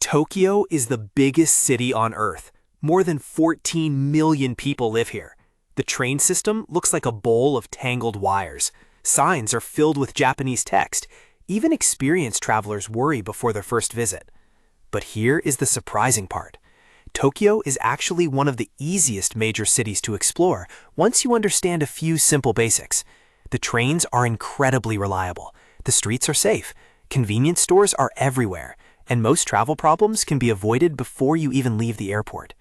Tokyo is the biggest city on Earth. More than 14 million people live here. The train system looks like a bowl of tangled wires. Signs are filled with Japanese text. Even experienced travelers worry before their first visit. But here is the surprising part. Tokyo is actually one of the easiest major cities to explore once you understand a few simple basics. The trains are incredibly reliable. The streets are safe. Convenience stores are everywhere. And most travel problems can be avoided before you even leave the airport.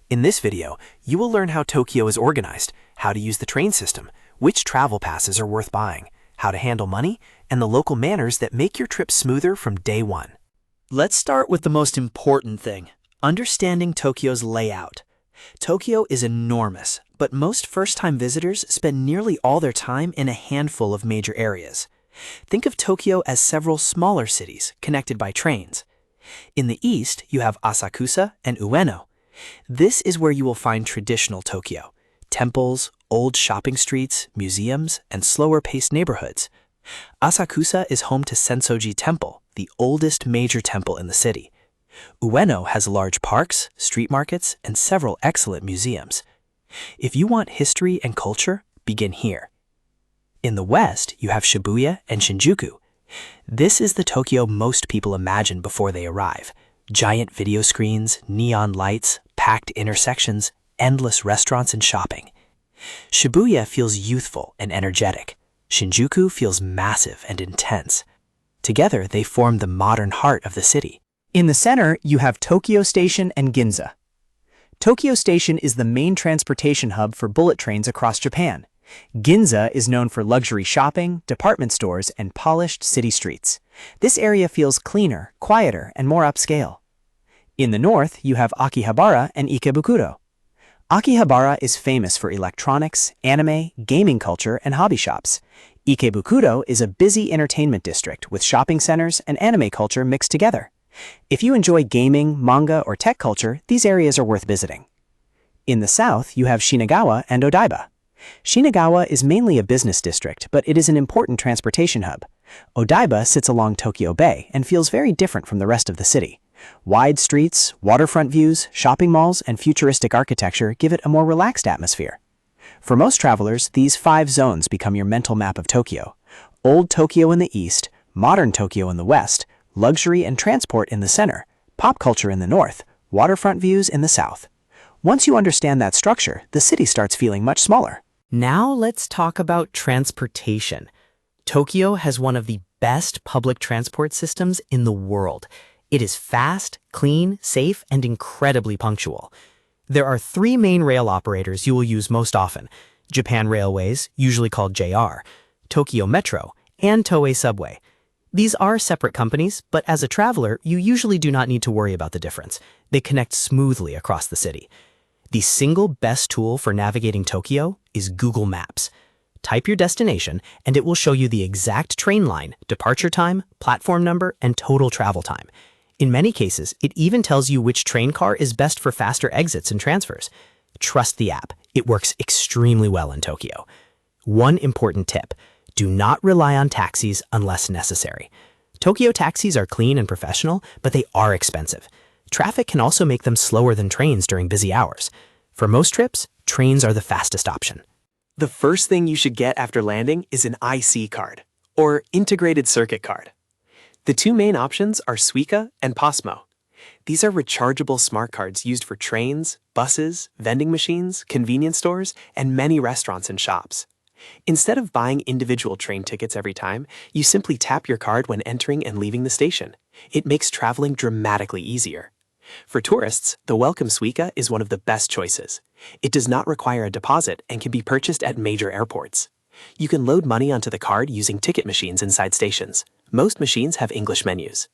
In this video, you will learn how Tokyo is organized, how to use the train system, which travel passes are worth buying, how to handle money, and the local manners that make your trip smoother from day one. Let's start with the most important thing, understanding Tokyo's layout. Tokyo is enormous, but most first-time visitors spend nearly all their time in a handful of major areas. Think of Tokyo as several smaller cities connected by trains. In the east, you have Asakusa and Ueno. This is where you will find traditional Tokyo: temples, old shopping streets, museums, and slower-paced neighborhoods. Asakusa is home to Sensoji Temple, the oldest major temple in the city. Ueno has large parks, street markets, and several excellent museums. If you want history and culture, begin here. In the west, you have Shibuya and Shinjuku. This is the Tokyo most people imagine before they arrive. Giant video screens, neon lights, packed intersections, endless restaurants and shopping. Shibuya feels youthful and energetic. Shinjuku feels massive and intense. Together, they form the modern heart of the city. In the center, you have Tokyo Station and Ginza. Tokyo Station is the main transportation hub for bullet trains across Japan. Ginza is known for luxury shopping, department stores, and polished city streets. This area feels cleaner, quieter, and more upscale. In the north, you have Akihabara and Ikebukuro. Akihabara is famous for electronics, anime, gaming culture, and hobby shops. Ikebukuro is a busy entertainment district with shopping centers and anime culture mixed together. If you enjoy gaming, manga, or tech culture, these areas are worth visiting. In the south, you have Shinagawa and Odaiba. Shinagawa is mainly a business district, but it is an important transportation hub. Odaiba sits along Tokyo Bay and feels very different from the rest of the city. Wide streets, waterfront views, shopping malls, and futuristic architecture give it a more relaxed atmosphere. For most travelers, these 5 zones become your mental map of Tokyo. Old Tokyo in the east, modern Tokyo in the west, luxury and transport in the center, pop culture in the north, waterfront views in the south. Once you understand that structure, the city starts feeling much smaller. Now let's talk about transportation. Tokyo has one of the best public transport systems in the world. It is fast, clean, safe, and incredibly punctual. There are 3 main rail operators you will use most often: Japan Railways, usually called JR, Tokyo Metro, and Toei Subway. These are separate companies, but as a traveler, you usually do not need to worry about the difference. They connect smoothly across the city. The single best tool for navigating Tokyo is Google Maps. Type your destination, and it will show you the exact train line, departure time, platform number, and total travel time. In many cases, it even tells you which train car is best for faster exits and transfers. Trust the app. It works extremely well in Tokyo. One important tip: do not rely on taxis unless necessary. Tokyo taxis are clean and professional, but they are expensive. Traffic can also make them slower than trains during busy hours. For most trips, trains are the fastest option. The first thing you should get after landing is an IC card, or integrated circuit card. The 2 main options are Suica and Pasmo. These are rechargeable smart cards used for trains, buses, vending machines, convenience stores, and many restaurants and shops. Instead of buying individual train tickets every time, you simply tap your card when entering and leaving the station. It makes traveling dramatically easier. For tourists, the Welcome Suica is one of the best choices. It does not require a deposit and can be purchased at major airports. You can load money onto the card using ticket machines inside stations. Most machines have English menus.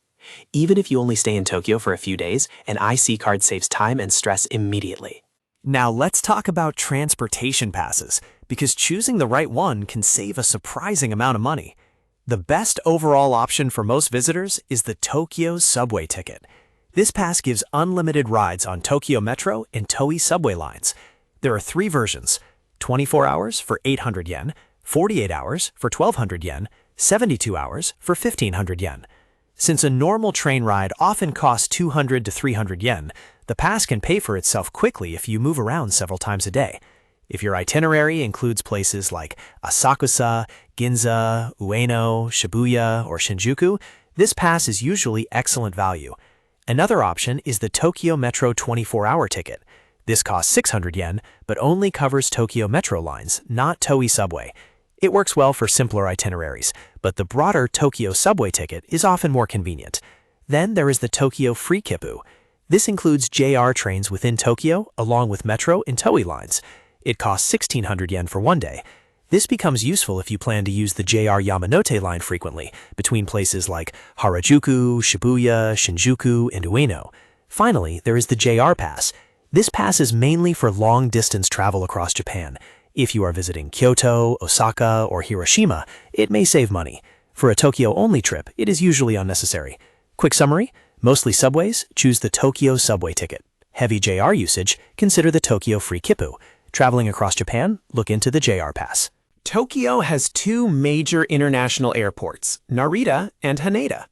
Even if you only stay in Tokyo for a few days, an IC card saves time and stress immediately. Now let's talk about transportation passes, because choosing the right one can save a surprising amount of money. The best overall option for most visitors is the Tokyo Subway ticket. This pass gives unlimited rides on Tokyo Metro and Toei Subway lines. There are 3 versions: 24 hours for 800 yen, 48 hours for 1,200 yen, 72 hours for 1,500 yen. Since a normal train ride often costs 200 to 300 yen, the pass can pay for itself quickly if you move around several times a day. If your itinerary includes places like Asakusa, Ginza, Ueno, Shibuya, or Shinjuku, this pass is usually excellent value. Another option is the Tokyo Metro 24-hour ticket. This costs 600 yen, but only covers Tokyo Metro lines, not Toei Subway. It works well for simpler itineraries, but the broader Tokyo Subway ticket is often more convenient. Then there is the Tokyo Free Kippu. This includes JR trains within Tokyo, along with Metro and Toei lines. It costs 1,600 yen for one day. This becomes useful if you plan to use the JR Yamanote line frequently, between places like Harajuku, Shibuya, Shinjuku, and Ueno. Finally, there is the JR Pass. This pass is mainly for long-distance travel across Japan. If you are visiting Kyoto, Osaka, or Hiroshima, it may save money. For a Tokyo-only trip, it is usually unnecessary. Quick summary: mostly subways, choose the Tokyo Subway ticket. Heavy JR usage, consider the Tokyo Free Kippu. Traveling across Japan, look into the JR Pass. Tokyo has two major international airports, Narita and Haneda.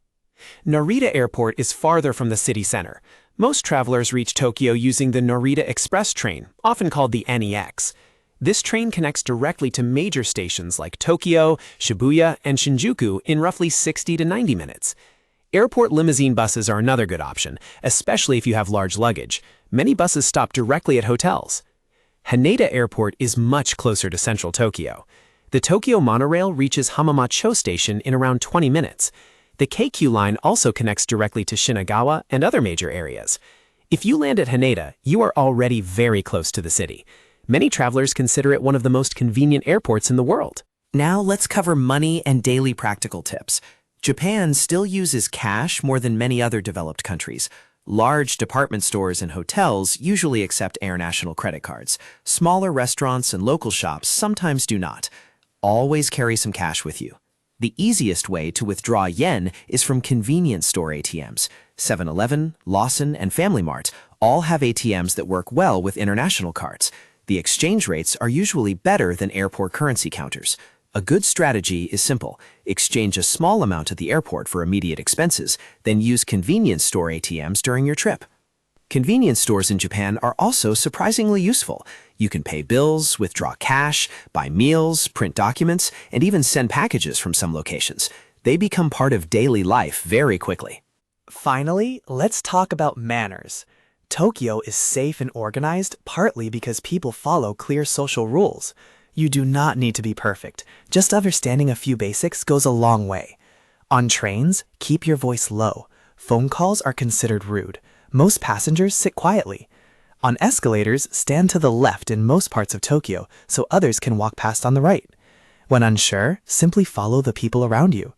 Narita Airport is farther from the city center. Most travelers reach Tokyo using the Narita Express train, often called the NEX. This train connects directly to major stations like Tokyo, Shibuya, and Shinjuku in roughly 60 to 90 minutes. Airport limousine buses are another good option, especially if you have large luggage. Many buses stop directly at hotels. Haneda Airport is much closer to central Tokyo. The Tokyo monorail reaches Hamamatcho Station in around 20 minutes. The KQ line also connects directly to Shinagawa and other major areas. If you land at Haneda, you are already very close to the city. Many travelers consider it one of the most convenient airports in the world. Now let's cover money and daily practical tips. Japan still uses cash more than many other developed countries. Large department stores and hotels usually accept Air National credit cards. Smaller restaurants and local shops sometimes do not. Always carry some cash with you. The easiest way to withdraw yen is from convenience store ATMs. 7-Eleven, Lawson, and Family Mart all have ATMs that work well with international cards. The exchange rates are usually better than airport currency counters. A good strategy is simple. Exchange a small amount at the airport for immediate expenses, then use convenience store ATMs during your trip. Convenience stores in Japan are also surprisingly useful. You can pay bills, withdraw cash, buy meals, print documents, and even send packages from some locations. They become part of daily life very quickly. Finally, let's talk about manners. Tokyo is safe and organized partly because people follow clear social rules. You do not need to be perfect. Just understanding a few basics goes a long way. On trains, keep your voice low. Phone calls are considered rude. Most passengers sit quietly. On escalators, stand to the left in most parts of Tokyo so others can walk past on the right. When unsure, simply follow the people around you.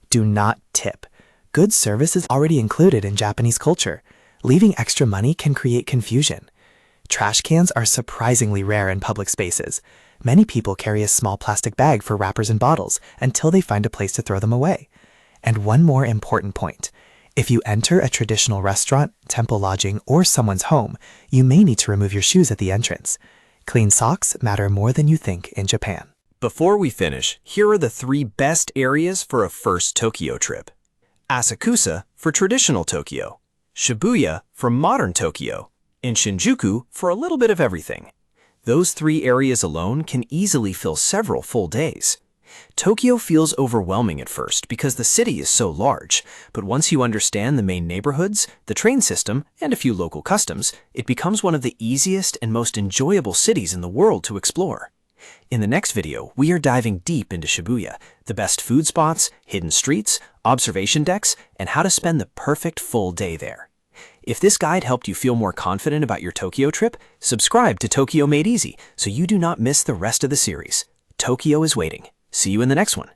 Do not tip. Good service is already included in Japanese culture. Leaving extra money can create confusion. Trash cans are surprisingly rare in public spaces. Many people carry a small plastic bag for wrappers and bottles until they find a place to throw them away. And one more important point. If you enter a traditional restaurant, temple lodging, or someone's home, you may need to remove your shoes at the entrance. Clean socks matter more than you think in Japan. Before we finish, here are the 3 best areas for a first Tokyo trip. Asakusa for traditional Tokyo, Shibuya for modern Tokyo, and Shinjuku for a little bit of everything. Those 3 areas alone can easily fill several full days. Tokyo feels overwhelming at first because the city is so large, but once you understand the main neighborhoods, the train system, and a few local customs, it becomes one of the easiest and most enjoyable cities in the world to explore. In the next video, we are diving deep into Shibuya, the best food spots, hidden streets, observation decks, and how to spend the perfect full day there. If this guide helped you feel more confident about your Tokyo trip, subscribe to Tokyo Made Easy so you do not miss the rest of the series. Tokyo is waiting. See you in the next one.